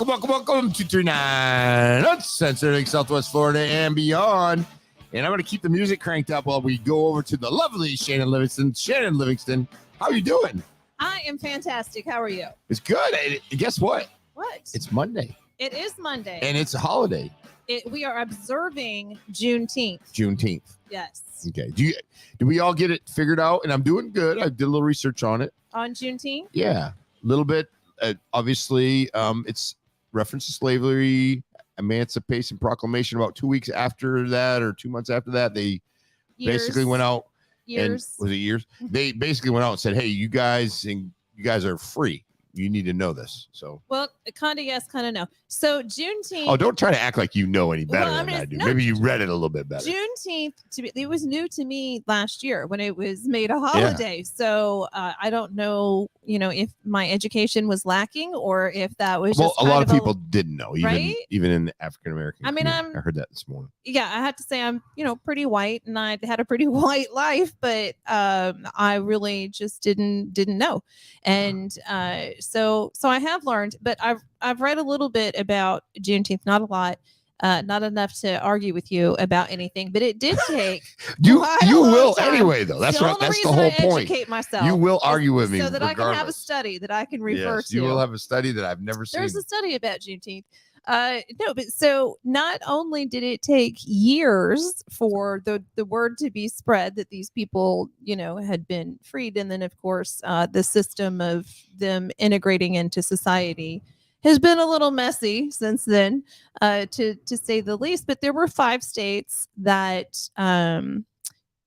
Welcome to 39 Central Southwest Florida and beyond. And I'm going to keep the music cranked up while we go over to the lovely Shannon Livingston. Shannon Livingston, how are you doing? I am fantastic. How are you? It's good. And guess what? What? It's Monday. It is Monday. And it's a holiday. We are observing Juneteenth. Juneteenth. Yes. Okay. Do we all get it figured out? And I'm doing good. I did a little research on it. On Juneteenth? Yeah. A little bit. Obviously, it's reference to slavery, Emancipation Proclamation. About 2 weeks after that, or 2 months after that, they basically went out. Years. And was it years? They basically went out and said, "Hey, you guys are free. You need to know this." So, well, kind of yes, kind of no. So Juneteenth. Oh, don't try to act like you know any better than I do. No, maybe you read it a little bit better. Juneteenth, it was new to me last year when it was made a holiday. Yeah. So I don't know, if my education was lacking or if that was just a lot of people didn't know, even in the African American. I mean, I heard that this morning. Yeah, I have to say I'm, pretty white, and I had a pretty white life, but I really just didn't know, and so I have learned, but I've read a little bit about Juneteenth, not a lot, not enough to argue with you about anything, but it did take you will anyway, though. That's right. That's the whole point. Educate myself. You will argue with me so that regardless. I can have a study that I can refer to. You will have a study that I've never seen. There's a study about Juneteenth. No, but so not only did it take years for the word to be spread that these people, had been freed, and then of course the system of them integrating into society has been a little messy since then, to say the least. But there were 5 states that,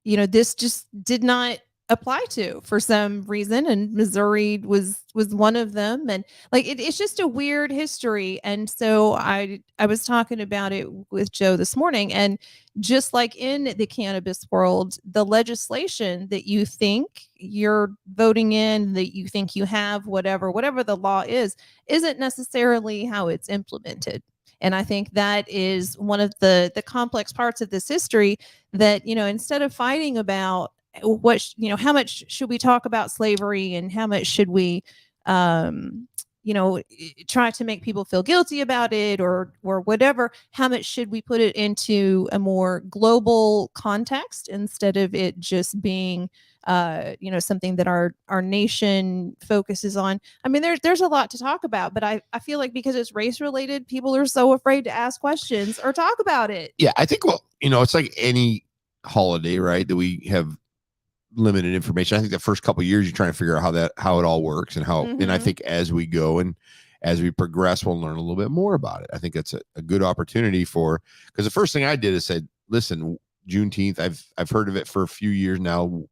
this just did not apply to for some reason, and Missouri was one of them. And it's just a weird history. And so I was talking about it with Joe this morning, and just like in the cannabis world, the legislation that you think you're voting in, that you think you have, whatever the law isn't necessarily how it's implemented. And I think that is one of the complex parts of this history that, instead of fighting about how much should we talk about slavery and how much should we, try to make people feel guilty about it or whatever, how much should we put it into a more global context instead of it just being, something that our nation focuses on. I mean, there's a lot to talk about, but I feel like because it's race related, people are so afraid to ask questions or talk about it. Yeah, I think, it's like any holiday, right? That we have limited information. I think the first couple of years you're trying to figure out how it all works and how, and I think as we go and as we progress, we'll learn a little bit more about it. I think that's a good opportunity because the first thing I did is said, listen, Juneteenth, I've heard of it for a few years now.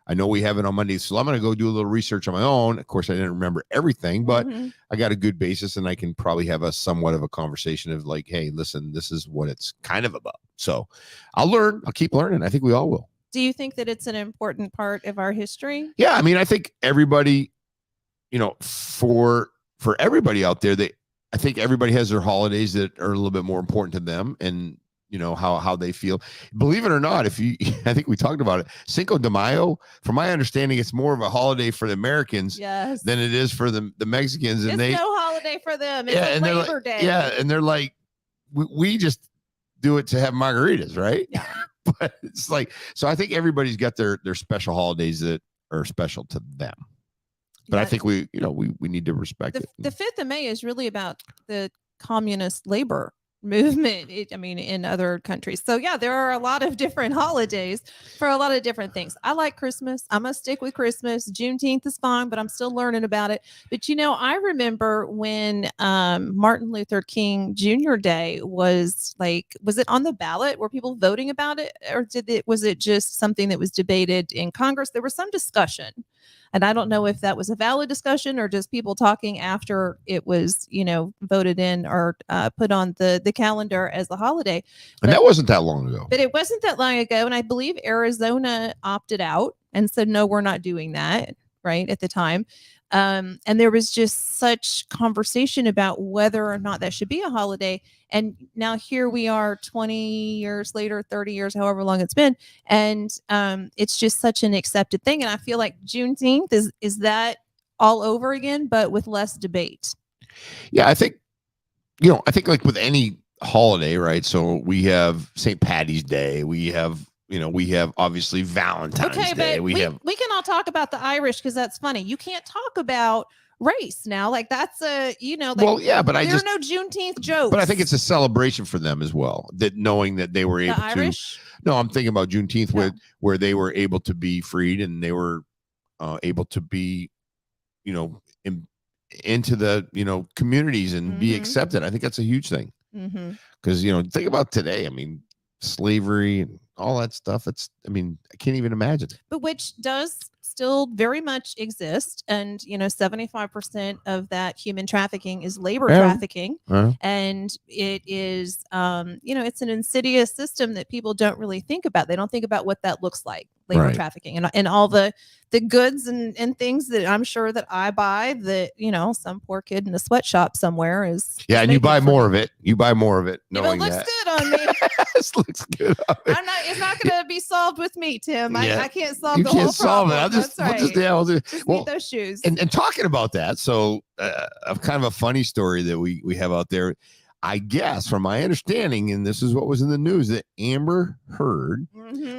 I know we have it on Monday, so I'm going to go do a little research on my own. Of course, I didn't remember everything, but I got a good basis, and I can probably have a somewhat of a conversation of like, hey, listen, this is what it's kind of about. So I'll keep learning. I think we all will. Do you think that it's an important part of our history? Yeah, I mean, I think everybody, for everybody out there, I think everybody has their holidays that are a little bit more important to them, and how they feel. Believe it or not, I think we talked about it. Cinco de Mayo, from my understanding, it's more of a holiday for the Americans than it is for the Mexicans. And it's no holiday for them. It's a Labor Day. Yeah, and they're like, we just do it to have margaritas, right? Yeah. But it's like, so I think everybody's got their special holidays that are special to them. But I think we need to respect it. The 5th of May is really about the communist labor movement, in other countries. So yeah, there are a lot of different holidays for a lot of different things. I like Christmas. I'm gonna stick with Christmas. Juneteenth is fine, but I'm still learning about it. But I remember when Martin Luther King Jr. Day was it on the ballot? Were people voting about it, or was it just something that was debated in Congress? There was some discussion. And I don't know if that was a valid discussion or just people talking after it was, voted in or put on the calendar as a holiday. And that wasn't that long ago. But it wasn't that long ago. And I believe Arizona opted out and said, no, we're not doing that, right, at the time. And there was just such conversation about whether or not that should be a holiday. And now here we are 20 years later, 30 years, however long it's been. And it's just such an accepted thing. And I feel like Juneteenth is that all over again, but with less debate. Yeah, I think I think like with any holiday, right? So we have St. Patty's Day. We have obviously Valentine's Okay, Day. but We have we can all talk about the Irish because that's funny. You can't talk about race now. Like that's like well, yeah, but there are no Juneteenth jokes. but I think it's a celebration for them as well. That knowing that they were the able Irish. to. No, I'm thinking about Juneteenth Yeah. where they were able to be freed and they were able to be, into the communities and be accepted. I think that's a huge thing. Because think about today. I mean, slavery and all that stuff. I can't even imagine. But which does still very much exist, and 75% of that human trafficking is labor trafficking, and it is it's an insidious system that people don't really think about. They don't think about what that looks like, labor trafficking, and all the goods and things that I'm sure that I buy that some poor kid in a sweatshop somewhere is and you buy more of it. You buy more of it. Knowing it looks good on me. This looks good. It's not going to be solved with me, Tim. I can't solve the whole problem. Solve it. I'll just need those shoes. And talking about that, so a kind of a funny story that we have out there. I guess, from my understanding, and this is what was in the news, that Amber Heard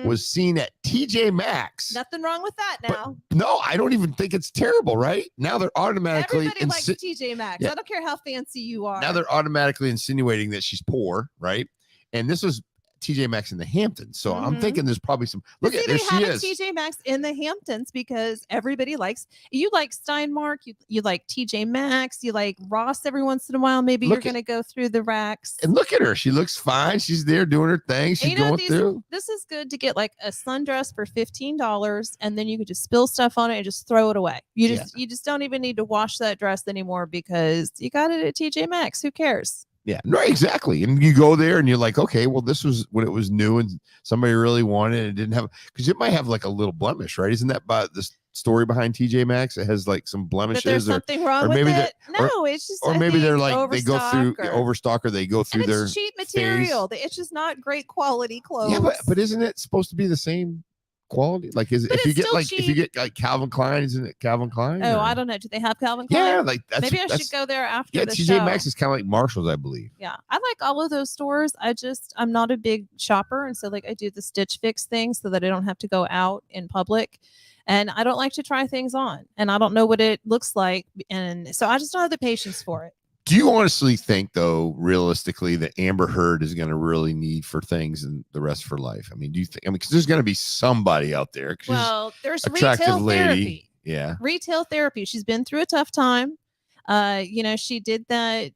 was seen at TJ Maxx. Nothing wrong with that now. But no, I don't even think it's terrible, right? Now they're automatically... Everybody likes TJ Maxx. Yeah. I don't care how fancy you are. Now they're automatically insinuating that she's poor, right? And this was TJ Maxx in the Hamptons. So I'm thinking there's probably some... Look at there she is. TJ Maxx in the Hamptons because everybody likes... You like Steinmark. You like TJ Maxx. You like Ross every once in a while. Maybe you're going to go through the racks. And look at her. She looks fine. She's there doing her thing. She's going through. This is good to get like a sundress for $15 and then you could just spill stuff on it and just throw it away. You just don't even need to wash that dress anymore because you got it at TJ Maxx. Who cares? Yeah, right, exactly. And you go there and you're like, okay, well, this was when it was new and somebody really wanted it. It didn't have, because it might have like a little blemish, right? Isn't that about the story behind TJ Maxx? It has like some blemishes. But there's something wrong with it. No, it's just, or maybe they're like, they go through overstock or they go through their cheap material. It's just not great quality clothes. Yeah, but isn't it supposed to be the same quality? Like, is it, if you get like Calvin Klein, isn't it Calvin Klein? Oh, I don't know. Do they have Calvin Klein? Yeah, like maybe I should go there after the TJ show. Maxx is kind of like Marshall's, I believe. Yeah, I like all of those stores. I'm not a big shopper, and so like I do the Stitch Fix thing so that I don't have to go out in public, and I don't like to try things on, and I don't know what it looks like, and so I just don't have the patience for it. Do you honestly think, though, realistically, that Amber Heard is going to really need for things in the rest of her life? I mean, do you think? I mean, because there's going to be somebody out there. Well, there's retail therapy. Yeah, retail therapy. She's been through a tough time. She did that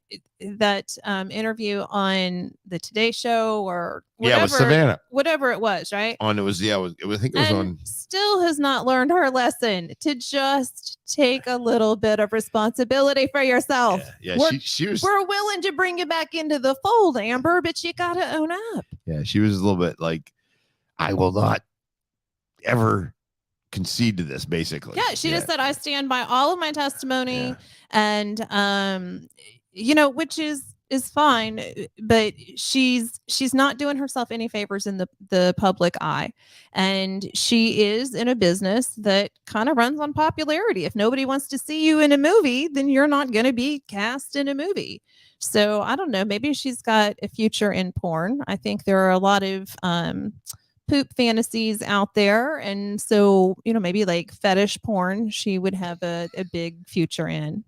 interview on the Today Show or whatever, with Savannah, whatever it was, right? I think it was on. Still has not learned her lesson to just take a little bit of responsibility for yourself. Yeah, we're willing to bring you back into the fold, Amber, but you got to own up. Yeah, she was a little bit like, I will not ever concede to this, basically. Yeah, she just said, I stand by all of my testimony, and which is fine, but she's not doing herself any favors in the public eye, and she is in a business that kind of runs on popularity. If nobody wants to see you in a movie, then you're not going to be cast in a movie. So I don't know, maybe she's got a future in porn. I think there are a lot of poop fantasies out there, and so maybe like fetish porn she would have a big future in.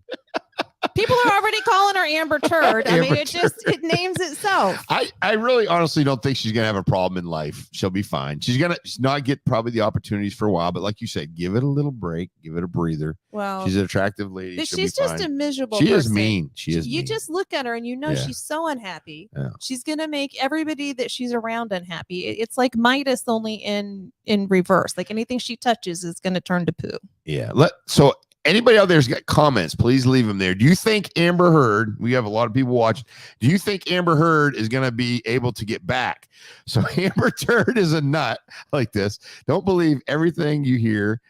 People are already calling her Amber Turd. I mean, it names itself. I really honestly don't think she's gonna have a problem in life. She'll be fine. She's not get probably the opportunities for a while, but like you said, give it a little break, give it a breather. Well, she's an attractive lady. But she's just a miserable person. She is mean. You just look at her and she's so unhappy. Yeah. She's gonna make everybody that she's around unhappy. It's like Midas, only in reverse. Like anything she touches is gonna turn to poo. Yeah. So anybody out there's got comments, please leave them there. Do you think Amber Heard, we have a lot of people watching, do you think Amber Heard is going to be able to get back? So Amber Turd is a nut like this. Don't believe everything you hear.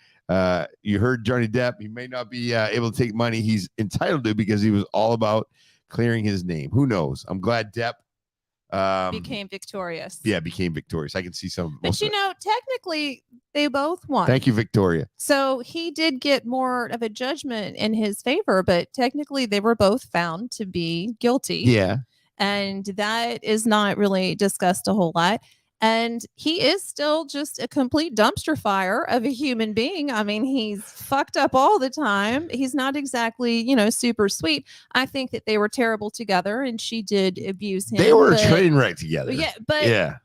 You heard Johnny Depp. He may not be able to take money he's entitled to because he was all about clearing his name. Who knows? I'm glad Depp became victorious. Yeah, became victorious. I can see some. But technically, they both won. Thank you, Victoria. So he did get more of a judgment in his favor, but technically, they were both found to be guilty. Yeah. And that is not really discussed a whole lot. And he is still just a complete dumpster fire of a human being. I mean, he's fucked up all the time. He's not exactly, super sweet. I think that they were terrible together and she did abuse him. They were a train wreck together. Yeah. But yeah.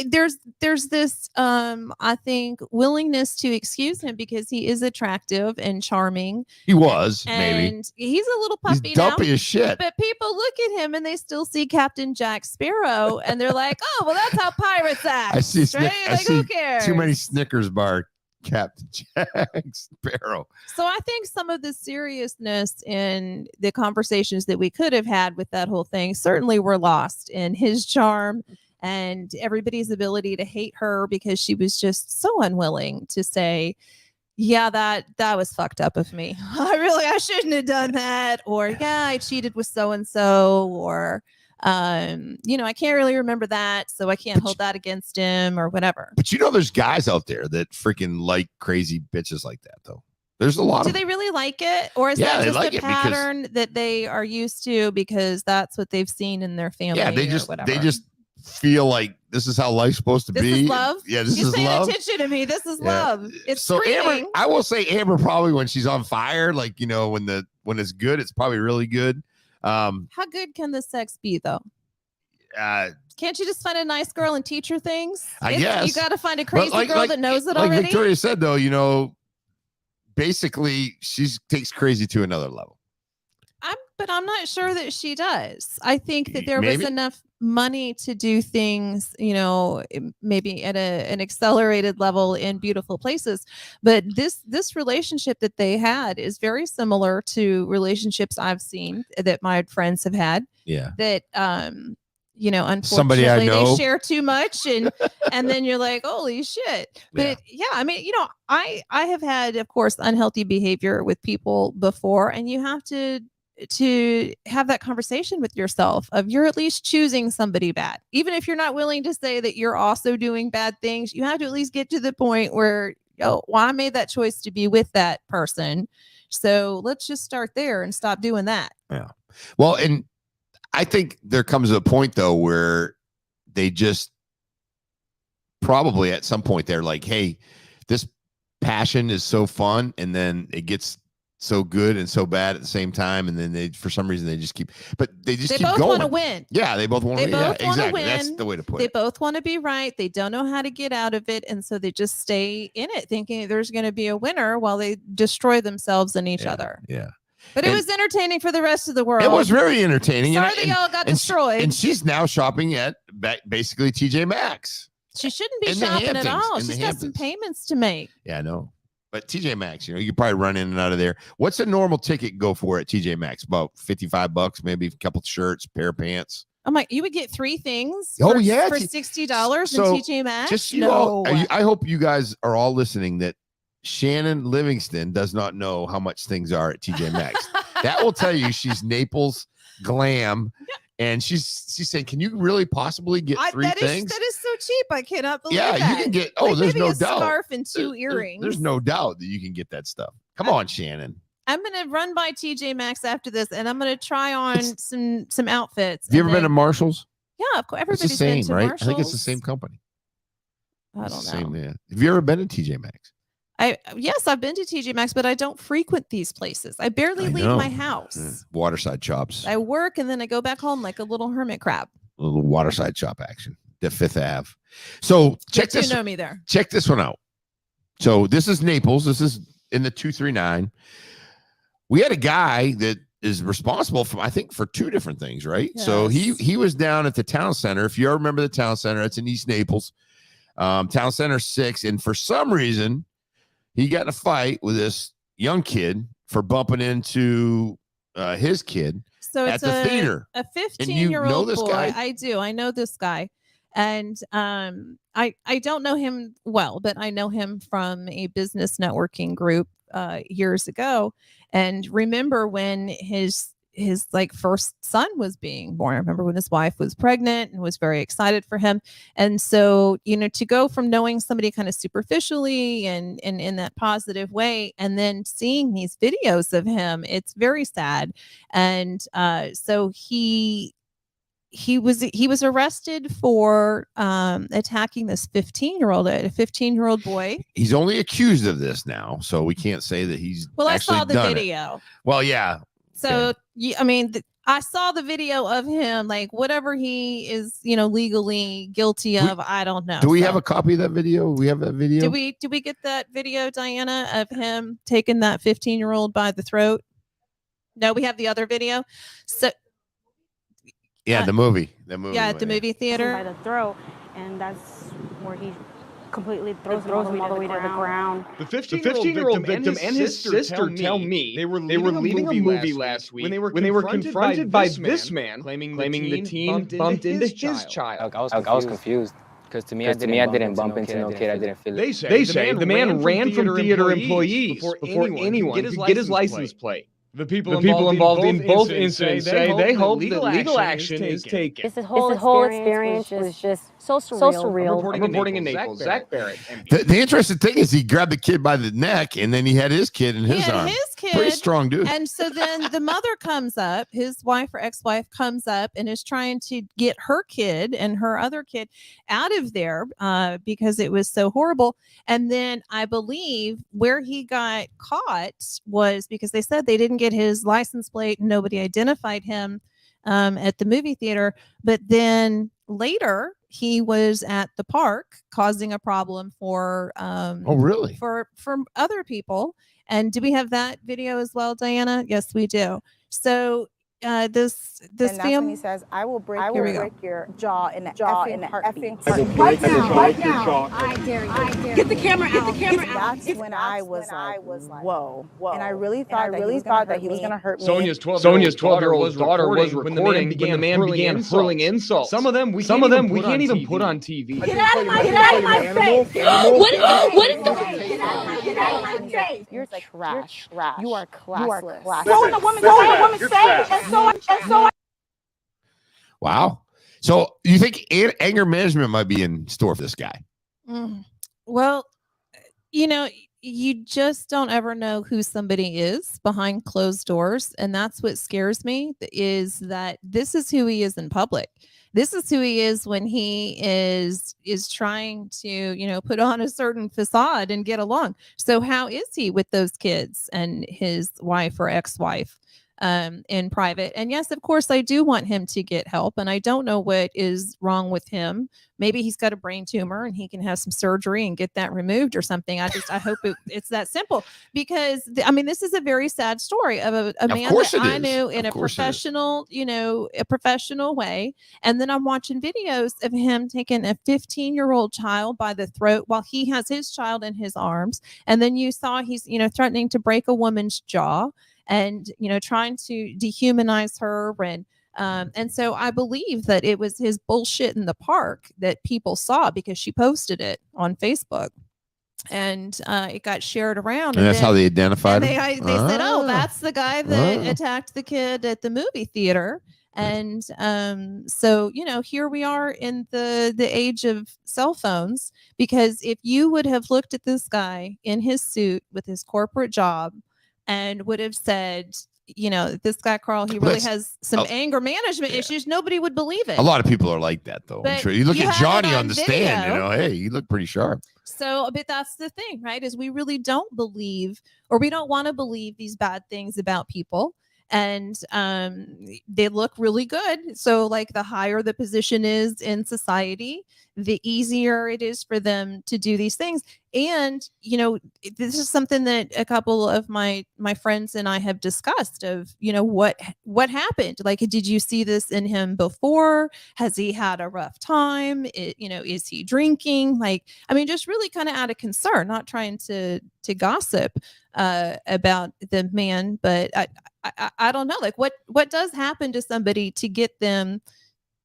There's this I think willingness to excuse him because he is attractive and charming. He was, and maybe. He's a little puppy He's dumpy now, as shit. but people look at him and they still see Captain Jack Sparrow and they're like, oh, well, that's how pirates act. I see, who cares? Too many Snickers bar Captain Jack Sparrow. So I think some of the seriousness in the conversations that we could have had with that whole thing certainly were lost in his charm and everybody's ability to hate her because she was just so unwilling to say, yeah, that was fucked up of me. I shouldn't have done that. Or, yeah, I cheated with so-and-so. Or, I can't really remember that. So I can't hold that against him or whatever. But there's guys out there that freaking like crazy bitches like that, though. There's a lot. Do they really like it? Or is that just a pattern that they are used to because that's what they've seen in their family? Yeah, they just feel like this is how life's supposed to be. This is love. Yeah, this is love. Attention to me. This is love. It's so Amber. I will say Amber probably when she's on fire, like when it's good, it's probably really good. How good can the sex be though? Can't you just find a nice girl and teach her things? I guess you got to find a crazy girl that knows it already. Like Victoria said, though, basically she takes crazy to another level. But I'm not sure that she does. I think that there was enough money to do things, maybe at an accelerated level in beautiful places. But this relationship that they had is very similar to relationships I've seen that my friends have had. Yeah. That unfortunately somebody I know. They share too much and then you're like, holy shit. But I mean, I have had, of course, unhealthy behavior with people before, and you have to have that conversation with yourself of you're at least choosing somebody bad. Even if you're not willing to say that you're also doing bad things, you have to at least get to the point where, I made that choice to be with that person. So let's just start there and stop doing that. Yeah. Well, and I think there comes a point though where they just probably at some point they're like, hey, this passion is so fun. And then it gets so good and so bad at the same time, and then for some reason they keep both going. Want to win. Yeah, they both want to win. Yeah, exactly. Win. That's the way to put it. They both want to be right. They don't know how to get out of it, and so they just stay in it, thinking there's going to be a winner while they destroy themselves and each other. Yeah. But it was entertaining for the rest of the world. It was very entertaining. Sorry that y'all got destroyed. And she's now shopping at basically TJ Maxx. She shouldn't be shopping at all. She's got some payments to make. Yeah, I know. But TJ Maxx, you could probably run in and out of there. What's a normal ticket go for at TJ Maxx? About $55, maybe a couple of shirts, pair of pants. I'm like, you would get 3 things. For $60 in TJ Maxx. Just I hope you guys are all listening that Shannon Livingston does not know how much things are at TJ Maxx. That will tell you she's Naples glam. And she's saying, can you really possibly get 3 things? That is so cheap. I cannot believe that. Yeah, you can get, there's no doubt. Scarf and 2 earrings. There's no doubt that you can get that stuff. Come on, Shannon. I'm going to run by TJ Maxx after this, and I'm going to try on some outfits. Have you ever been to Marshall's? Yeah, of course. Everybody's it's the same, been to right? Marshall's. I think it's the same company. I don't know. Same, yeah. Have you ever been to TJ Maxx? Yes, I've been to TJ Maxx, but I don't frequent these places. I barely leave my house. Waterside shops. I work and then I go back home like a little hermit crab. A little waterside shop action. The 5th Ave. So check this. You know me there. Check this one out. So this is Naples. This is in the 239. We had a guy that is responsible for 2 different things, right? Yes. So he was down at the Towne Centre. If you remember the Towne Centre, it's in East Naples. Towne Centre 6, and for some reason he got in a fight with this young kid for bumping into his kid at the theater. A 15-year-old boy. Guy? I do. I know this guy. And I don't know him well, but I know him from a business networking group years ago. And remember when his his like first son was being born. I remember when his wife was pregnant and was very excited for him. And so, to go from knowing somebody kind of superficially and in that positive way, and then seeing these videos of him, it's very sad. And so he was arrested for attacking this 15-year-old boy. He's only accused of this now, so we can't say that he's I actually saw the done video. It. Well, yeah. So I saw the video of him, like whatever he is, legally guilty of. I don't know. Do we have a copy of that video? We have that video. Do we get that video, Diana, of him taking that 15-year-old by the throat? No, we have the other video. So yeah, the movie. Yeah, at the movie theater. By the throat, and that's where he completely throws him all the way to the ground. The 15-year-old victim and his sister tell me they were leaving a movie last week when they were confronted by this man claiming the teen bumped into his child. I was confused. Because to me, I didn't bump into no kid. I didn't feel it. They say the man ran from theater employees before anyone could get his license plate. The people involved in both incidents say they hope that legal action is taken. This whole experience was just so surreal. I'm reporting in Naples, Zach Barrett. The interesting thing is he grabbed the kid by the neck, and then he had his kid in his arm. Pretty strong dude. And so then the mother comes up, his wife or ex-wife comes up and is trying to get her kid and her other kid out of there because it was so horrible. And then I believe where he got caught was because they said they didn't get his license plate and nobody identified him at the movie theater. But then later he was at the park causing a problem for really? For other people. And do we have that video as well, Diana? Yes, we do. So this family, he says, "I will break your jaw in the effing heartbeat. Right now. I dare you. Get the camera out. That's when I was like, whoa. And I really thought that he was going to hurt me. Sonia's 12-year-old daughter was recording when the man began hurling insults. Some of them we can't even put on TV. Get out of my face. What is that? Get out of my face. You're trash. You are classless. Throwing a woman's face. And so wow. So you think anger management might be in store for this guy? Well, you just don't ever know who somebody is behind closed doors. And that's what scares me, is that this is who he is in public. This is who he is when he is trying to, put on a certain facade and get along. So how is he with those kids and his wife or ex-wife in private? And yes, of course, I do want him to get help. And I don't know what is wrong with him. Maybe he's got a brain tumor and he can have some surgery and get that removed or something. I hope it's that simple, because this is a very sad story of a man that I knew in a professional, a professional way. And then I'm watching videos of him taking a 15-year-old child by the throat while he has his child in his arms. And then you saw he's, threatening to break a woman's jaw and, trying to dehumanize her. And so I believe that it was his bullshit in the park that people saw because she posted it on Facebook. And it got shared around. And that's how they identified him? They said, oh, that's the guy that attacked the kid at the movie theater. And so, here we are in the age of cell phones, because if you would have looked at this guy in his suit with his corporate job and would have said, this guy, Carl, he really has some anger management issues, nobody would believe it. A lot of people are like that, though. I'm sure. You look at Johnny on the stand, hey, you look pretty sharp. So, but that's the thing, right? Is we really don't believe, or we don't want to believe these bad things about people. And they look really good. So like the higher the position is in society, the easier it is for them to do these things. And, this is something that a couple of my friends and I have discussed of, what happened? Like, did you see this in him before? Has he had a rough time? Is he drinking? Just really kind of out of concern, not trying to gossip about the man, but I don't know, like what does happen to somebody to get them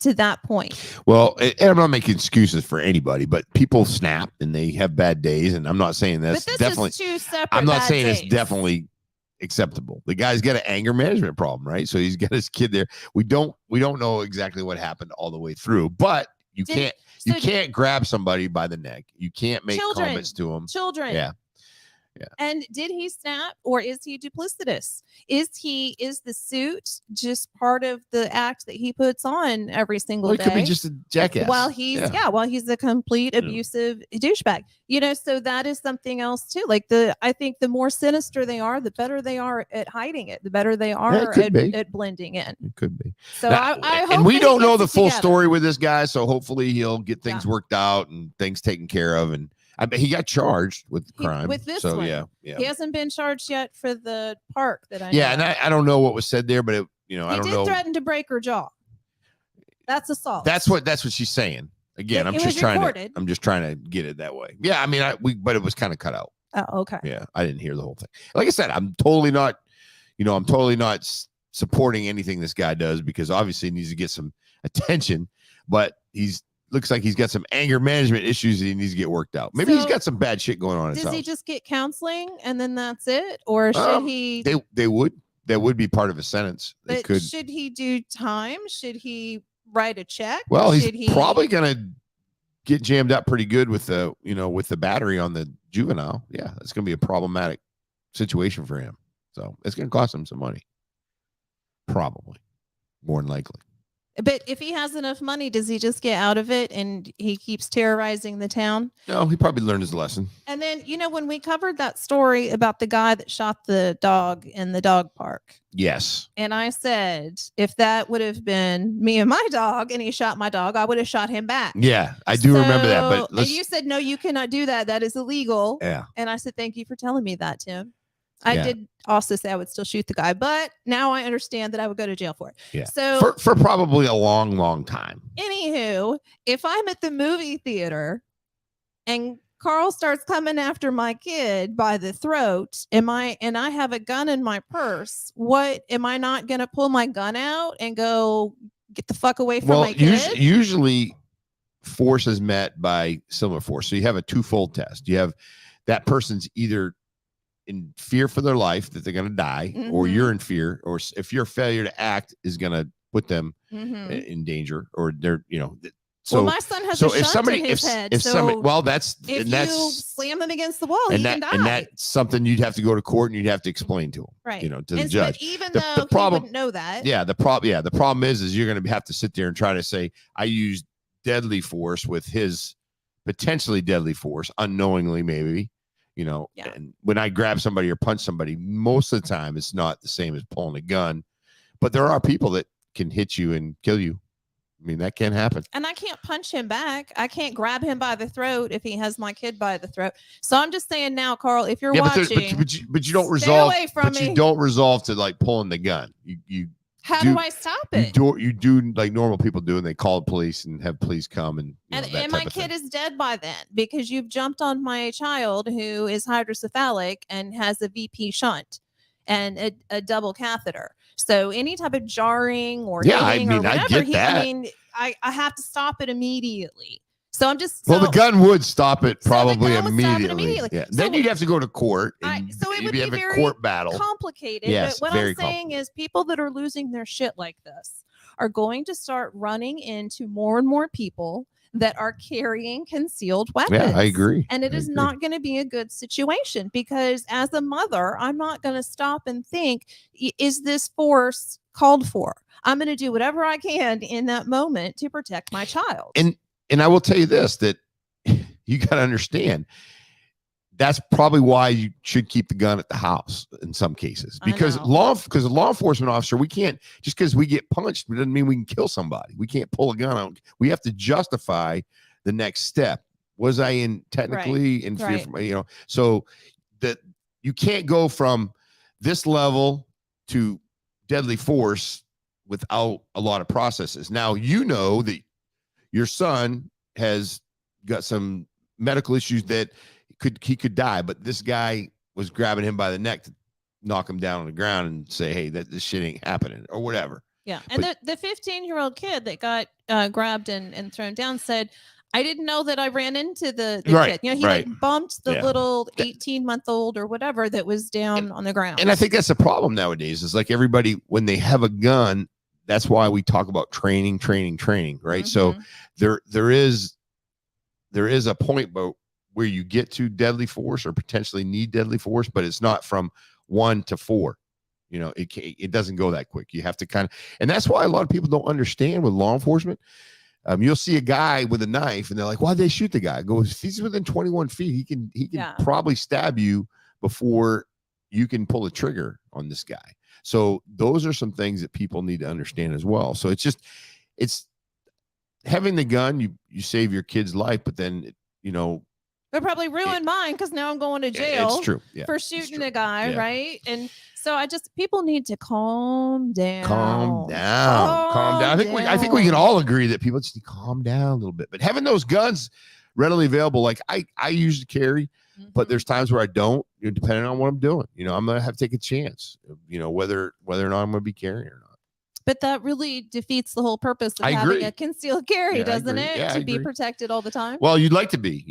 to that point? Well, and I'm not making excuses for anybody, but people snap and they have bad days. And I'm not saying that's definitely, is two separate I'm not saying days. It's definitely acceptable. The guy's got an anger management problem, right? So he's got his kid there. We don't know exactly what happened all the way through, but you can't grab somebody by the neck. You can't make comments to them. Children. Yeah. Yeah. And did he snap, or is he duplicitous? Is the suit just part of the act that he puts on every single day? It could be just a jackass. While he's a complete abusive douchebag. So that is something else too. Like I think the more sinister they are, the better they are at hiding it, the better they are at blending in. It could be. So I hope, and we don't know the full story with this guy, so hopefully he'll get things worked out and things taken care of. And I bet he got charged with crime. With this so, one. Yeah. He hasn't been charged yet for the park that I know. Yeah, and I don't know what was said there, but I don't know. He did threaten to break her jaw. That's assault. That's what she's saying. Again, I'm just trying to get it that way. Yeah, I mean, but it was kind of cut out. Oh, okay. Yeah, I didn't hear the whole thing. Like I said, I'm totally not supporting anything this guy does, because obviously he needs to get some attention, but looks like he's got some anger management issues that he needs to get worked out. Maybe he's got some bad shit going on. Does he just get counseling and then that's it? Or should he? That would be part of a sentence. Should he do time? Should he write a check? Well, he's probably going to get jammed up pretty good with the battery on the juvenile. Yeah, it's going to be a problematic situation for him. So it's going to cost him some money. Probably. More than likely. But if he has enough money, does he just get out of it and he keeps terrorizing the town? No, he probably learned his lesson. And then, when we covered that story about the guy that shot the dog in the dog park. Yes. And I said, if that would have been me and my dog and he shot my dog, I would have shot him back. Yeah, I do remember that. But and you said, no, you cannot do that. That is illegal. Yeah. And I said, thank you for telling me that, Tim. I did also say I would still shoot the guy, but now I understand that I would go to jail for it. Yeah. So for probably a long, long time. Anywho, if I'm at the movie theater and Carl starts coming after my kid by the throat, and I have a gun in my purse, what am I not going to pull my gun out and go get the fuck away from my kid? Usually force is met by similar force. So you have a twofold test. You have that person's either in fear for their life that they're going to die, or you're in fear, or if your failure to act is going to put them in danger, or they're, so my son has a shunt in his head. If you slam him against the wall, he can die. And that's something you'd have to go to court and you'd have to explain to him, right? To the judge. But even though he wouldn't know that, the problem is you're going to have to sit there and try to say, I used deadly force with his potentially deadly force, unknowingly, maybe. And when I grab somebody or punch somebody, most of the time it's not the same as pulling a gun, but there are people that can hit you and kill you. I mean, that can happen. And I can't punch him back. I can't grab him by the throat if he has my kid by the throat. So I'm just saying now, Carl, if you're watching, but you don't resolve. Away from me. You don't resolve to like pulling the gun. How do I stop it? You do like normal people do, and they call the police and have police come and my kid is dead by then because you've jumped on my child who is hydrocephalic and has a VP shunt and a double catheter. So any type of jarring or hitting or whatever, I get that. I have to stop it immediately. So I'm just the gun would stop it probably immediately. Yeah. So then you'd have to go to court. So it would be very court battle. Complicated. Yes, but what I'm saying is people that are losing their shit like this are going to start running into more and more people that are carrying concealed weapons. Yeah, I agree. And it is not going to be a good situation because as a mother, I'm not going to stop and think, is this force called for? I'm going to do whatever I can in that moment to protect my child. And I will tell you this, that you got to understand, that's probably why you should keep the gun at the house in some cases, because a law enforcement officer, we can't, just because we get punched, it doesn't mean we can kill somebody. We can't pull a gun out. We have to justify the next step. Was I technically in fear from, so that you can't go from this level to deadly force without a lot of processes. Now, that your son has got some medical issues that he could die, but this guy was grabbing him by the neck to knock him down on the ground and say, hey, this shit ain't happening or whatever. Yeah. And the 15-year-old kid that got grabbed and thrown down said, I didn't know that I ran into the Right, kid. You know, he right. like bumped the Yeah. little 18-month-old or whatever that was down on the ground. And I think that's the problem nowadays. Is like everybody, when they have a gun, that's why we talk about training, right? So there is a point where you get to deadly force or potentially need deadly force, but it's not from 1 to 4. You know, it doesn't go that quick. You have to kind of, and that's why a lot of people don't understand with law enforcement. You'll see a guy with a knife and they're like, why'd they shoot the guy? Goes, if he's within 21 feet, he can probably stab you before you can pull the trigger on this guy. So those are some things that people need to understand as well. So it's having the gun, you save your kid's life, but then, you know, But probably ruined mine because now I'm going to jail. It's true. Yeah, for shooting a guy, right? And so people need to calm down. Calm down. I think we can all agree that people just need to calm down a little bit. But having those guns readily available, like I usually carry, but there's times where I don't, depending on what I'm doing. You know, I'm gonna have to take a chance, whether or not I'm gonna be carrying or not. But that really defeats the whole purpose of having a concealed carry, doesn't it? Yeah, to be protected all the time. Well, you'd like to be,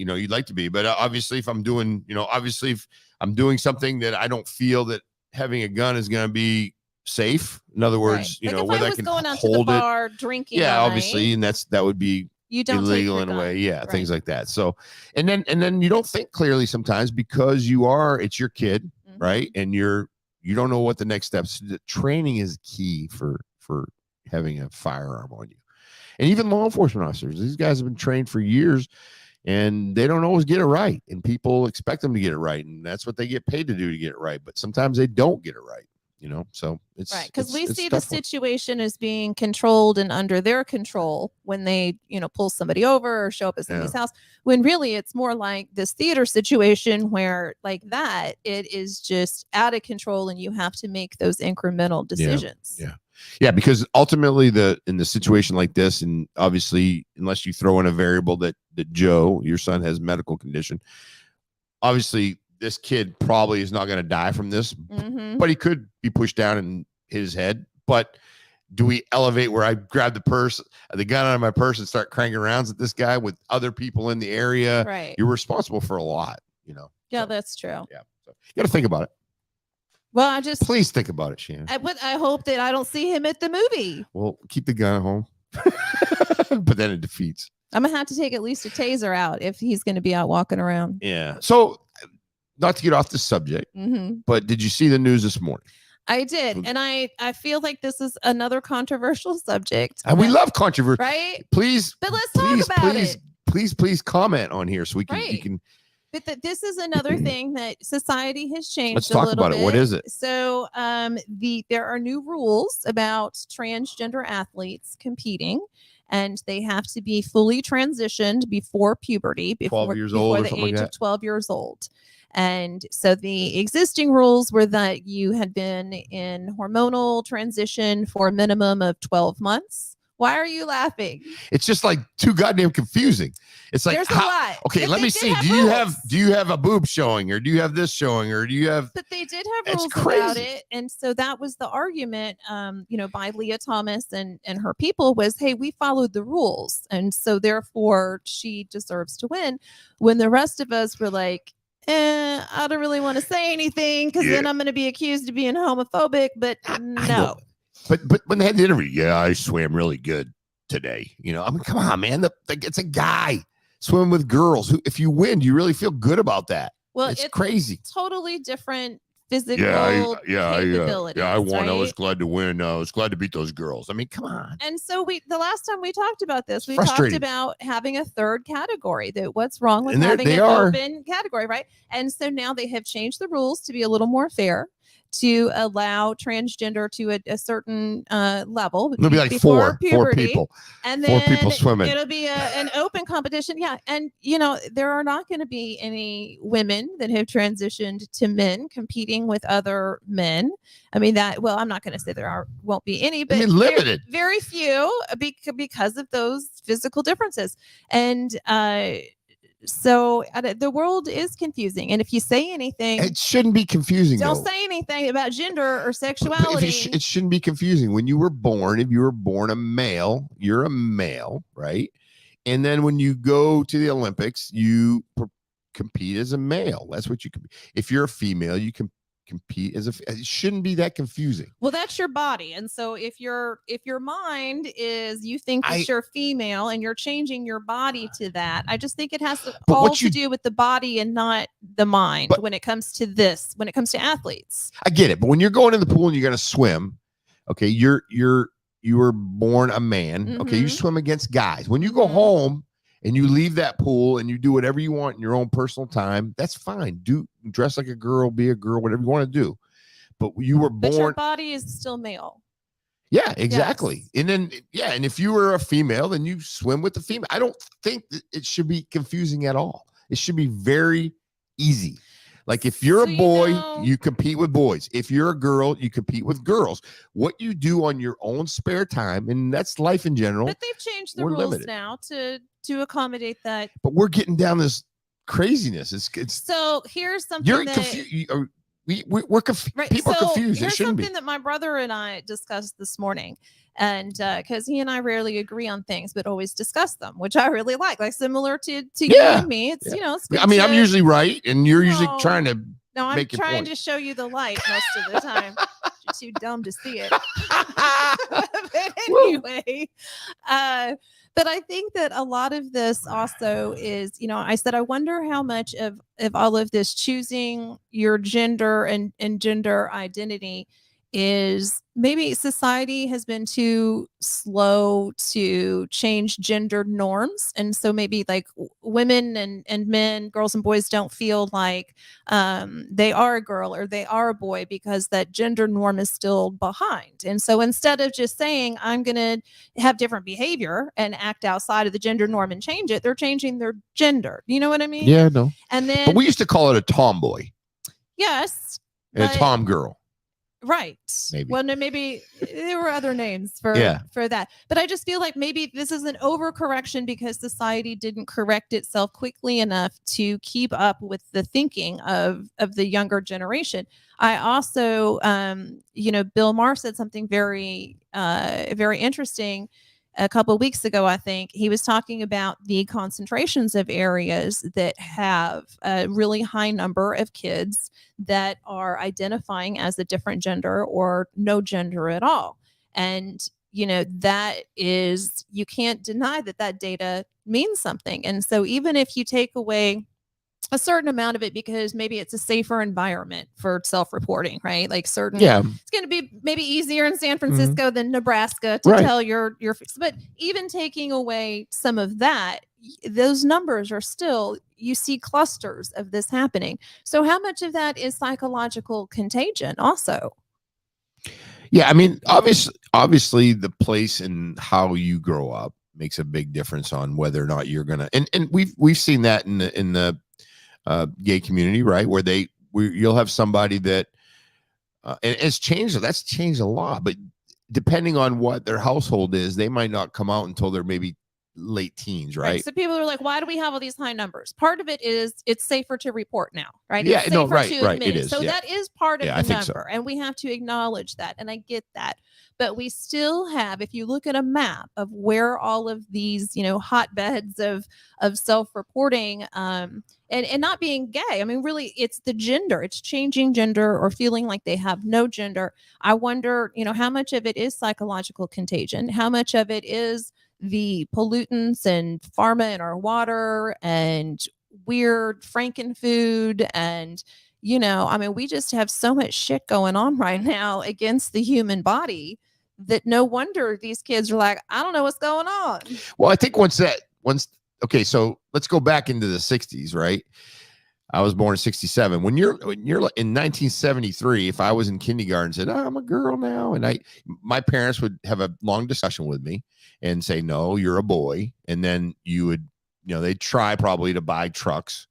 but obviously if I'm doing, if I'm doing something that I don't feel that having a gun is going to be safe. In other words, like whether I I can going out hold to the bar, drinking. Yeah, obviously. And that would be illegal in a way. Yeah. Right. Things like that. So, and then you don't think clearly sometimes because it's your kid, right? And you don't know what the next steps. The training is key for having a firearm on you. And even law enforcement officers, these guys have been trained for years and they don't always get it right. And people expect them to get it right. And that's what they get paid to do, to get it right. But sometimes they don't get it right, so it's right. Because we see the situation as being controlled and under their control when they, pull somebody over or show up at somebody's house, when really it's more like this theater situation where like that, it is just out of control and you have to make those incremental decisions. Yeah, because ultimately in the situation like this, and obviously unless you throw in a variable that Joe, your son, has medical condition, obviously this kid probably is not going to die from this, but he could be pushed down and hit his head. But do we elevate where I grab the gun out of my purse and start cranking rounds at this guy with other people in the area? Right. You're responsible for a lot, Yeah, that's true. Yeah. So you got to think about it. Well, please think about it, Shannon. I hope that I don't see him at the movie. Well, keep the gun at home, but then it defeats. I'm gonna have to take at least a taser out if he's going to be out walking around. Yeah. So, not to get off the subject, but did you see the news this morning? I did, and I feel like this is another controversial subject. And we love controversy, right? Please, but let's talk about it. Please comment on here so we can. You can. But this is another thing that society has changed. Let's talk about it. What is it? So, there are new rules about transgender athletes competing, and they have to be fully transitioned before puberty, before the age of 12 years old. And so the existing rules were that you had been in hormonal transition for a minimum of 12 months. Why are you laughing? It's just like too goddamn confusing. It's like, there's a lot. Okay, let me see. Do you have a boob showing, or do you have this showing, or do you have? But they did have rules about it, and so that was the argument, by Lia Thomas and her people was, hey, we followed the rules, and so therefore she deserves to win. When the rest of us were like, I don't really want to say anything because then I'm going to be accused of being homophobic. But no. But when they had the interview, I swam really good today. I mean, come on, man. It's a guy swimming with girls. Who, if you win, do you really feel good about that? Well, it's crazy. Totally different physical capabilities. Yeah, I won. Right? I was glad to win. I was glad to beat those girls. I mean, come on. And so the last time we talked about this, we talked about having a third category. That what's wrong with having an open category, right? And so now they have changed the rules to be a little more fair, to allow transgender to a certain level. It'll be like four people, and then 4 people swimming. It'll be an open competition. Yeah, and there are not going to be any women that have transitioned to men competing with other men. I mean I'm not going to say won't be any, but limited, very few because of those physical differences. And so the world is confusing, and if you say anything, it shouldn't be confusing. Don't say anything about gender or sexuality. It shouldn't be confusing. When you were born, if you were born a male, you're a male, right? And then when you go to the Olympics, you compete as a male. That's what you can. If you're a female, you can compete as it shouldn't be that confusing. Well, that's your body. And so if your mind is you think that you're female and you're changing your body to that, I just think it has to do with the body and not the mind when it comes to this, when it comes to athletes. I get it. But when you're going in the pool and you're going to swim, okay, you were born a man. Okay, you swim against guys. When you go home and you leave that pool and you do whatever you want in your own personal time, that's fine. Dress like a girl, be a girl, whatever you want to do. But you were born. But your body is still male. Yeah, exactly. Yes. And then, and if you were a female, then you swim with the female. I don't think that it should be confusing at all. It should be very easy. Like if you're a boy, you compete with boys. If you're a girl, you compete with girls. What you do on your own spare time, and that's life in general. But they've changed the rules now to accommodate that. But we're getting down this craziness. It's so here's something we're confused. Right. People are confused. Here's something that my brother and I discussed this morning. And because he and I rarely agree on things, but always discuss them, which I really like similar to you and me. It's, it's I mean, I'm usually right. And you're usually trying to I'm trying to show you the light most of the time. You're too dumb to see it. But anyway, but I think that a lot of this also is, I said, I wonder how much of all of this choosing your gender and gender identity is maybe society has been too slow to change gender norms. And so maybe like women and men, girls and boys don't feel like they are a girl or they are a boy because that gender norm is still behind. And so instead of just saying, I'm going to have different behavior and act outside of the gender norm and change it, they're changing their gender. You know what I mean? Yeah, no. And then, but we used to call it a tomboy. Yes. And a tom girl. Right. Maybe. Well, no, maybe there were other names for that. But I just feel like maybe this is an overcorrection because society didn't correct itself quickly enough to keep up with the thinking of the younger generation. I also, Bill Maher said something very, very interesting a couple of weeks ago. I think he was talking about the concentrations of areas that have a really high number of kids that are identifying as a different gender or no gender at all. And, that is, you can't deny that data means something. And so even if you take away a certain amount of it because maybe it's a safer environment for self-reporting, right? Like it's going to be maybe easier in San Francisco than Nebraska to tell your, but even taking away some of that, those numbers are still, you see clusters of this happening. So how much of that is psychological contagion also? Yeah. I mean, obviously the place and how you grow up makes a big difference on whether or not you're going to, and we've seen that in the gay community, right? Where you'll have somebody that and it's changed. That's changed a lot, but depending on what their household is, they might not come out until they're maybe late teens, right? So people are like, why do we have all these high numbers? Part of it is it's safer to report now, right? Yeah, it's no, safer right. It is. So that is part of the number, so. And we have to acknowledge that. And I get that. But we still have, if you look at a map of where all of these, hotbeds of self-reporting and not being gay, I mean, really, it's the gender. It's changing gender or feeling like they have no gender. I wonder, how much of it is psychological contagion? How much of it is the pollutants and pharma in our water and weird frankenfood and we just have so much shit going on right now against the human body that no wonder these kids are like, I don't know what's going on. Well, I think okay, so let's go back into the 60s, right? I was born in 67. When you're in 1973, if I was in kindergarten and said, I'm a girl now, and my parents would have a long discussion with me and say, no, you're a boy. And then you would, they'd try probably to buy trucks.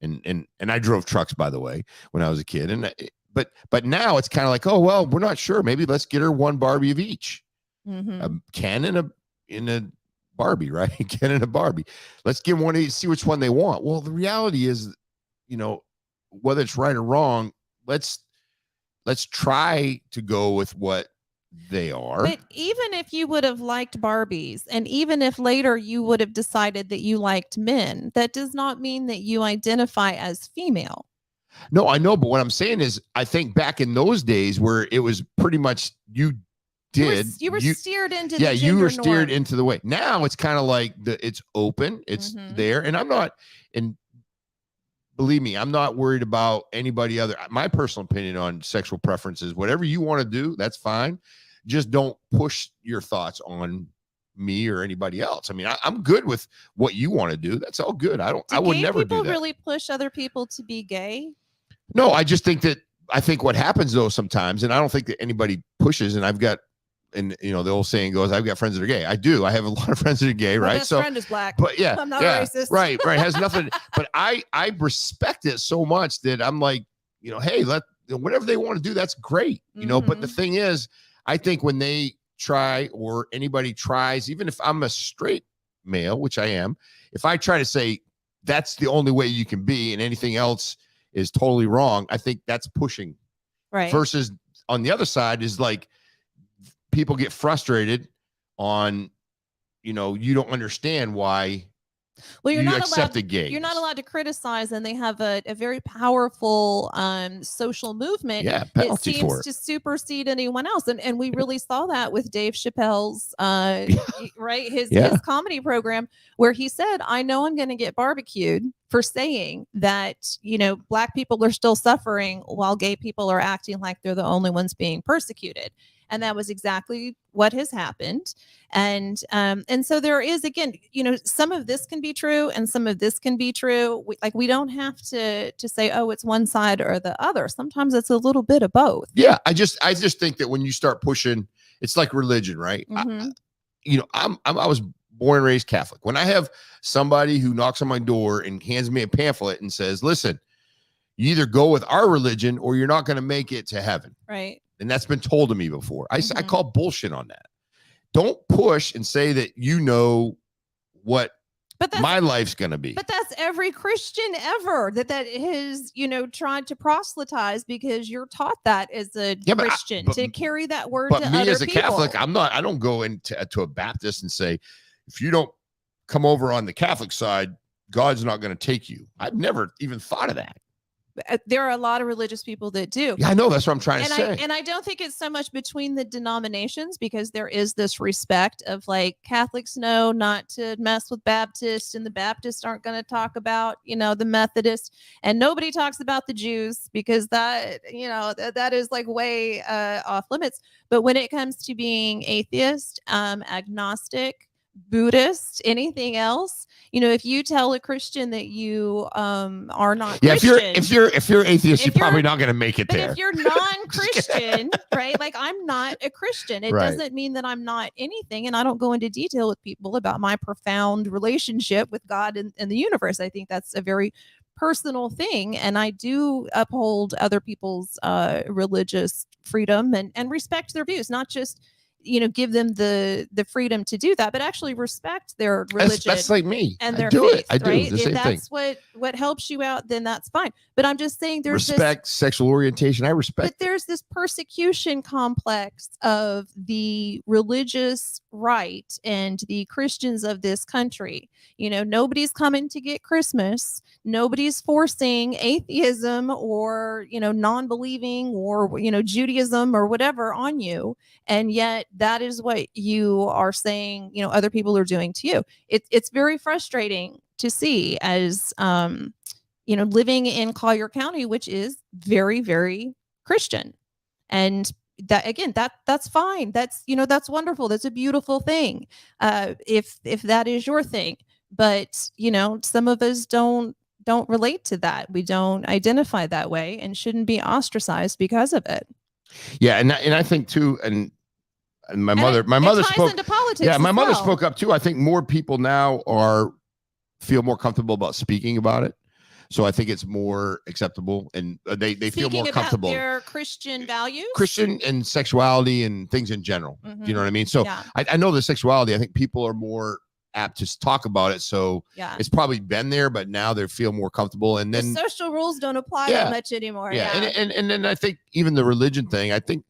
And I drove trucks, by the way, when I was a kid. And but now it's kind of like, oh, well, we're not sure. Maybe let's get her one Barbie of each. A Ken and a Barbie, right? Ken and a Barbie. Let's give one of each, see which one they want. Well, the reality is, whether it's right or wrong, let's try to go with what they are. But even if you would have liked Barbies, and even if later you would have decided that you liked men, that does not mean that you identify as female. No, I know, but what I'm saying is, I think back in those days where it was pretty much you were steered into yeah, the you were steered norm. into the way. Now it's kind of like it's open, it's there, and I'm not, and believe me, I'm not worried about anybody other. My personal opinion on sexual preferences, whatever you want to do, that's fine. Just don't push your thoughts on me or anybody else. I mean, I'm good with what you want to do. That's all good. I would never do that. People really push other people to be gay? No, I just think what happens though sometimes, and I don't think that anybody pushes, and I've got, and the old saying goes, I've got friends that are gay. I do. I have a lot of friends that are gay, My right? best friend is black. But yeah, I'm not racist. Right. Has nothing. But I respect it so much that I'm like, hey, whatever they want to do, that's great. But the thing is, I think when they try, or anybody tries, even if I'm a straight male, which I am, if I try to say that's the only way you can be and anything else is totally wrong, I think that's pushing. Right. Versus on the other side is like, people get frustrated on, you don't understand why you're not accept allowed, the gays. You're not allowed to criticize, and they have a very powerful social movement. Yeah, it seems to supersede anyone else, and we really saw that with Dave Chappelle's right, his comedy program, where he said, I know I'm going to get barbecued for saying that black people are still suffering while gay people are acting like they're the only ones being persecuted. And that was exactly what has happened. And so there is, again, some of this can be true and some of this can be true. We don't have to say, oh, it's one side or the other. Sometimes it's a little bit of both. Yeah. I just think that when you start pushing, it's like religion, right? I was born and raised Catholic. When I have somebody who knocks on my door and hands me a pamphlet and says, listen, you either go with our religion or you're not going to make it to heaven. Right. And that's been told to me before. I call bullshit on that. Don't push and say that what my life's going to be. But that's every Christian ever that has, tried to proselytize, because you're taught that as a Christian to carry that word to other people. But me as a Catholic, I don't go into a Baptist and say, if you don't come over on the Catholic side, God's not going to take you. I've never even thought of that. There are a lot of religious people that do. Yeah, I know. That's what I'm trying to say. And I don't think it's so much between the denominations, because there is this respect of like, Catholics know not to mess with Baptists, and the Baptists aren't going to talk about, the Methodists, and nobody talks about the Jews, because that, that is like way off limits. But when it comes to being atheist, agnostic, Buddhist, anything else, if you tell a Christian that you are not Christian, if you're atheist, you're probably not going to make it there. If you're non-Christian, right? Like, I'm not a Christian. It doesn't mean that I'm not anything, and I don't go into detail with people about my profound relationship with God and the universe. I think that's a very personal thing, and I do uphold other people's religious freedom and respect their views, not just give them the freedom to do that, but actually respect their religion. That's like me. And their faith, I do right? The same thing. What helps you out, then that's fine. But I'm just saying, there's respect sexual orientation. I respect. But there's this persecution complex of the religious right and the Christians of this country. Nobody's coming to get Christmas. Nobody's forcing atheism or non-believing or Judaism or whatever on you. And yet that is what you are saying, other people are doing to you. It's very frustrating to see, as, living in Collier County, which is very, very Christian. And that, again, that's fine. That's, that's wonderful. That's a beautiful thing. If that is your thing, but some of us don't relate to that. We don't identify that way and shouldn't be ostracized because of it. Yeah. And I think too, and my mother spoke into politics. Yeah. My mother spoke up too. I think more people now feel more comfortable about speaking about it. So I think it's more acceptable, and they feel more comfortable. Their Christian values, Christian and sexuality and things in general. Do you know what I mean? So I know the sexuality, I think people are more apt to talk about it. So it's probably been there, but now they feel more comfortable. And then the social rules don't apply that much anymore. Yeah. And then I think even the religion thing, I think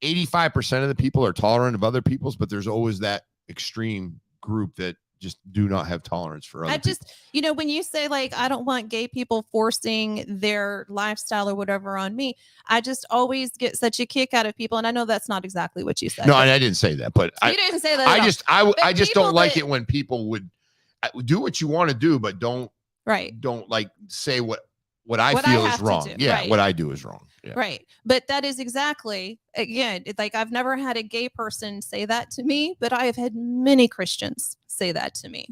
85% of the people are tolerant of other people's, but there's always that extreme group that just do not have tolerance for other people. When you say like, I don't want gay people forcing their lifestyle or whatever on me, I just always get such a kick out of people. And I know that's not exactly what you said. No, I didn't say that, but you didn't say that. I just don't like it when people would do what you want to do, but don't like say what I feel is wrong. Yeah. What I do is wrong. Yeah. Right. But that is exactly, again, like I've never had a gay person say that to me, but I have had many Christians say that to me.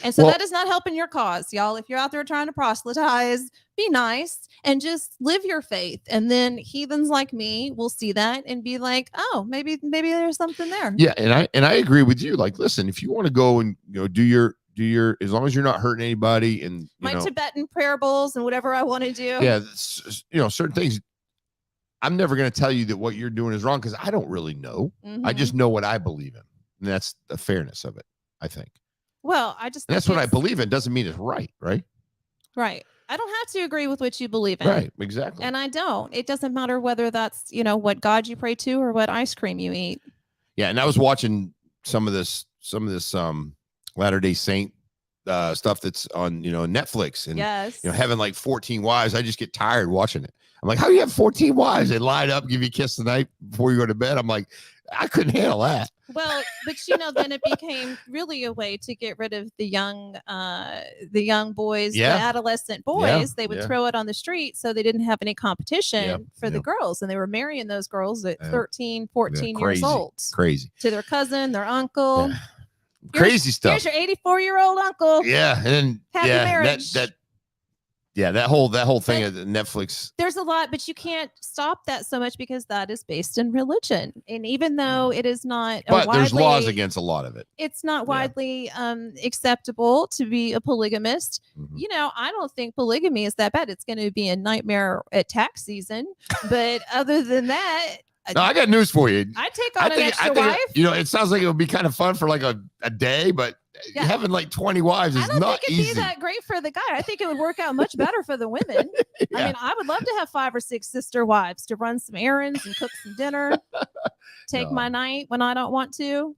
And so that is not helping your cause, y'all. If you're out there trying to proselytize, be nice and just live your faith. And then heathens like me will see that and be like, oh, maybe there's something there. Yeah. And I agree with you. Like, listen, if you want to go and do your as long as you're not hurting anybody and my Tibetan prayer bowls and whatever I want to do. Yeah. Certain things. I'm never going to tell you that what you're doing is wrong because I don't really know. I just know what I believe in. And that's the fairness of it, I think. Well, that's what I believe in. Doesn't mean it's right. Right. Right. I don't have to agree with what you believe in. Right. Exactly. And I don't. It doesn't matter whether that's, what God you pray to or what ice cream you eat. Yeah. And I was watching some of this Latter-day Saint stuff that's on, Netflix and, having like 14 wives. I just get tired watching it. I'm like, how do you have 14 wives? They line up, give you a kiss the night before you go to bed. I'm like, I couldn't handle that. Well, but then it became really a way to get rid of the young boys, the adolescent boys. They would throw it on the street so they didn't have any competition for the girls. And they were marrying those girls at 13, 14 years old. Crazy. To their cousin, their uncle. Yeah. Crazy stuff. Here's your 84-year-old uncle. Yeah. And then happy marriage. that whole thing of Netflix. There's a lot, but you can't stop that so much because that is based in religion. And even though it is not, there's laws against a lot of it. It's not widely acceptable to be a polygamist. Mm-hmm. I don't think polygamy is that bad. It's going to be a nightmare at tax season. But other than that, no, I got news for you. I take on an extra wife. It sounds like it would be kind of fun for like a day, but having like 20 wives is not easy. I don't think it'd be that great for the guy. I think it would work out much better for the women. Yeah. I mean, I would love to have 5 or 6 sister wives to run some errands and cook some dinner, take my night when I don't want to.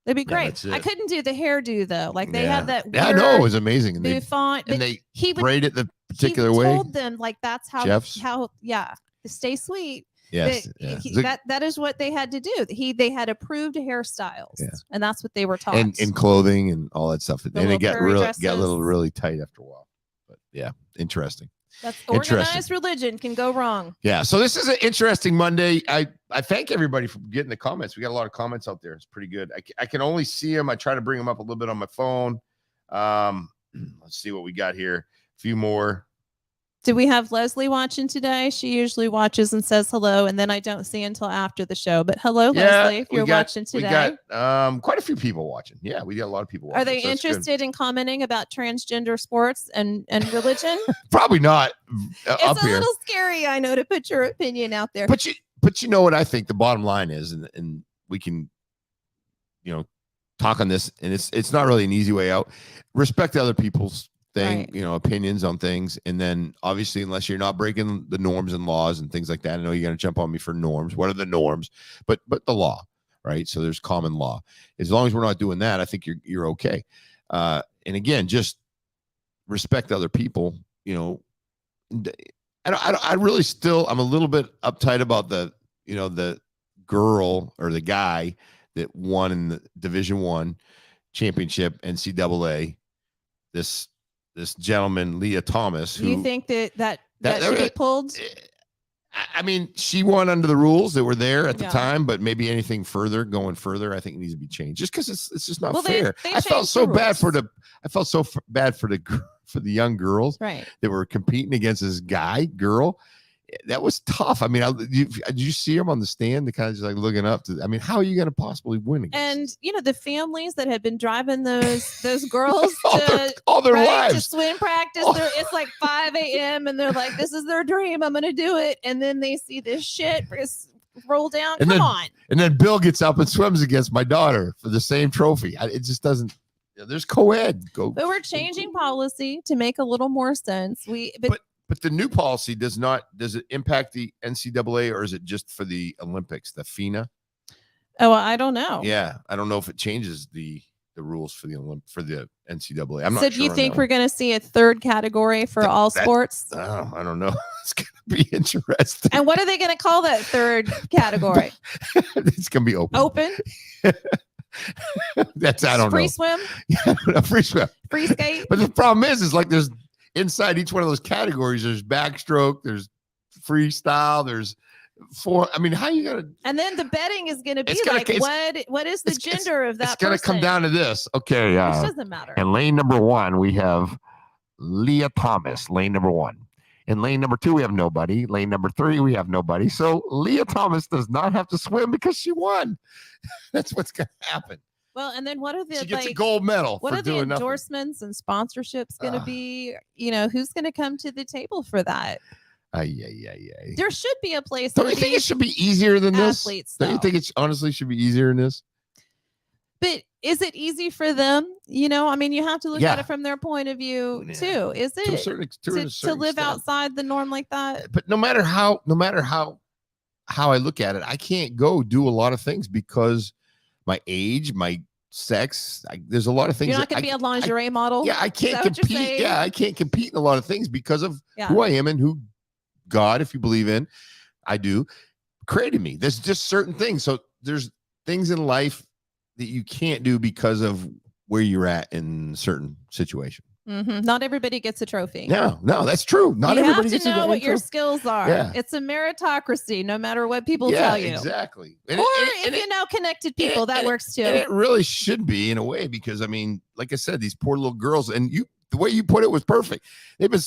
It'd be great. I couldn't do the hairdo though. Like they had that weird I know, it was amazing. And bouffant, he would braid it the particular way. He told them like that's how to stay sweet. Yes, that is what they had to do. They had approved hairstyles, and that's what they were taught. And clothing and all that stuff. And it got really tight after a while. But yeah, interesting. That's organized religion can go wrong. Yeah. So this is an interesting Monday. I thank everybody for getting the comments. We got a lot of comments out there. It's pretty good. I can only see them. I try to bring them up a little bit on my phone. Let's see what we got here. A few more. Do we have Leslie watching today? She usually watches and says hello, and then I don't see until after the show. But hello, Leslie, if you're watching today. We got quite a few people watching. Yeah, we got a lot of people watching. Are they interested in commenting about transgender sports and religion? Probably not. It's a little scary, I know, to put your opinion out there. But you know what I think the bottom line is, and we can, talk on this, and it's not really an easy way out. Respect other people's opinions on things. And then obviously, unless you're not breaking the norms and laws and things like that, I know you're going to jump on me for norms. What are the norms? But the law, right? So there's common law. As long as we're not doing that, I think you're okay. And again, just respect other people. I really still, I'm a little bit uptight about the girl or the guy that won in the Division I championship NCAA. This gentleman, Lia Thomas. Do you think that should be pulled? I mean, she won under the rules that were there at the time, but maybe anything going further, I think it needs to be changed. Just because it's just not fair. I felt so bad for the young girls that were competing against this girl. That was tough. I mean, did you see him on the stand? Kind of just like looking up to. I mean, how are you going to possibly win against? And the families that had been driving those girls all their lives to swim practice. It's like 5 a.m. and they're like, "This is their dream. I'm going to do it." And then they see this shit roll down. Come on. And then Bill gets up and swims against my daughter for the same trophy. It just doesn't. There's co-ed. But we're changing policy to make a little more sense. But the new policy does it impact the NCAA or is it just for the Olympics, the FINA? Oh, I don't know. Yeah, I don't know if it changes the rules for the NCAA. I'm not so sure. Do you think we're going to see a third category for all sports? Oh, I don't know. It's going to be interesting. And what are they going to call that third category? It's going to be open. Open? That's I don't free know. Swim? Yeah, free swim. Free skate? But the problem is like there's inside each one of those categories. There's backstroke. There's freestyle. There's I mean, how you gonna? And then the betting is going to be what is the gender of that? It's going to come down to this. Okay, which doesn't matter. In lane number 1, we have Lia Thomas. Lane number 1. In lane number 2, we have nobody. Lane number 3, we have nobody. So Lia Thomas does not have to swim because she won. That's what's going to happen. Well, and then what are the she gets a gold medal? What for are the doing endorsements and sponsorships going to be? Who's going to come to the table for that? There should be a place. Don't you think it should be easier than this? Don't you think it honestly should be easier than this? But is it easy for them? I mean, you have to look at it from their point of view too. Is it to live outside the norm like that? But no matter how I look at it, I can't go do a lot of things because my age, my sex. There's a lot of things. You're not going to be a lingerie model. Yeah, I can't compete. Yeah, I can't compete in a lot of things because of who I am and who God, if you believe in, I do, created me. There's just certain things. So there's things in life that you can't do because of where you're at in certain situation. Mm-hmm. Not everybody gets a trophy. No, that's true. Not everybody gets a trophy. You have to know what your skills are. Yeah. It's a meritocracy, no matter what people tell you. Exactly. If you know connected people, that works too. And it really should be in a way because, I mean, like I said, these poor little girls, and the way you put it was perfect. They've been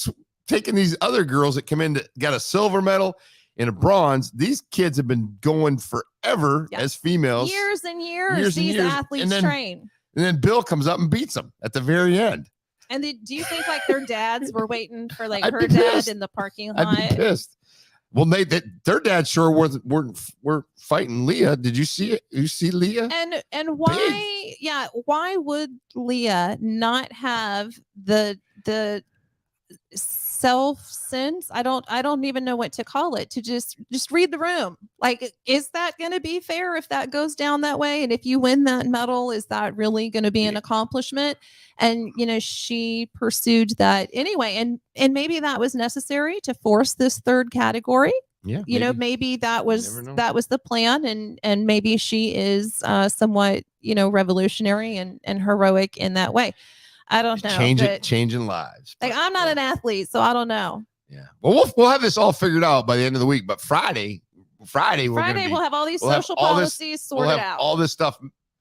taking these other girls that come in that got a silver medal and a bronze. These kids have been going forever as females. Years and years. These athletes train. And then Bill comes up and beats them at the very end. And do you think like their dads were waiting for like her dad in the parking lot? I'd be pissed. Well, their dad sure weren't fighting Lia. Did you see it? You see Lia? And why? Big. Yeah, why would Lia not have the self-sense? I don't even know what to call it, to just read the room. Like, is that going to be fair if that goes down that way? And if you win that medal, is that really going to be an accomplishment? And she pursued that anyway, and maybe that was necessary to force this third category. Yeah, maybe that was the plan, and maybe she is somewhat revolutionary and heroic in that way. I don't know. Changing lives. Like, I'm not an athlete, so I don't know. Yeah. Well, we'll have this all figured out by the end of the week. But Friday, we'll have all these social policies sorted out. All this stuff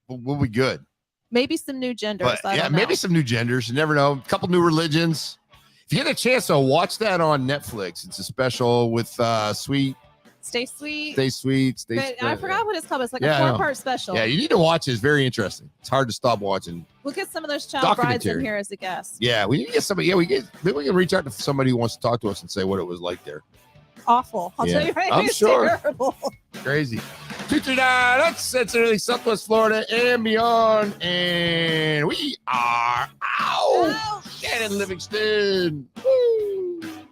will be good. Maybe some new genders. Maybe some new genders. You never know. A couple new religions. If you get a chance, to watch that on Netflix. It's a special with Sweet. Stay Sweet. Stay Sweet. But I forgot what it's called. It's like a 4-part special. Yeah, you need to watch it. It's very interesting. It's hard to stop watching. We'll get some of those child brides in here as a guest. Yeah, we need to get somebody. Yeah, maybe we can reach out to somebody who wants to talk to us and say what it was like there. Awful. I'll tell you right now. I'm sure. Terrible. Crazy. 239, that's Cincinnati, Southwest Florida, and beyond. And we are out. Shannon Livingston.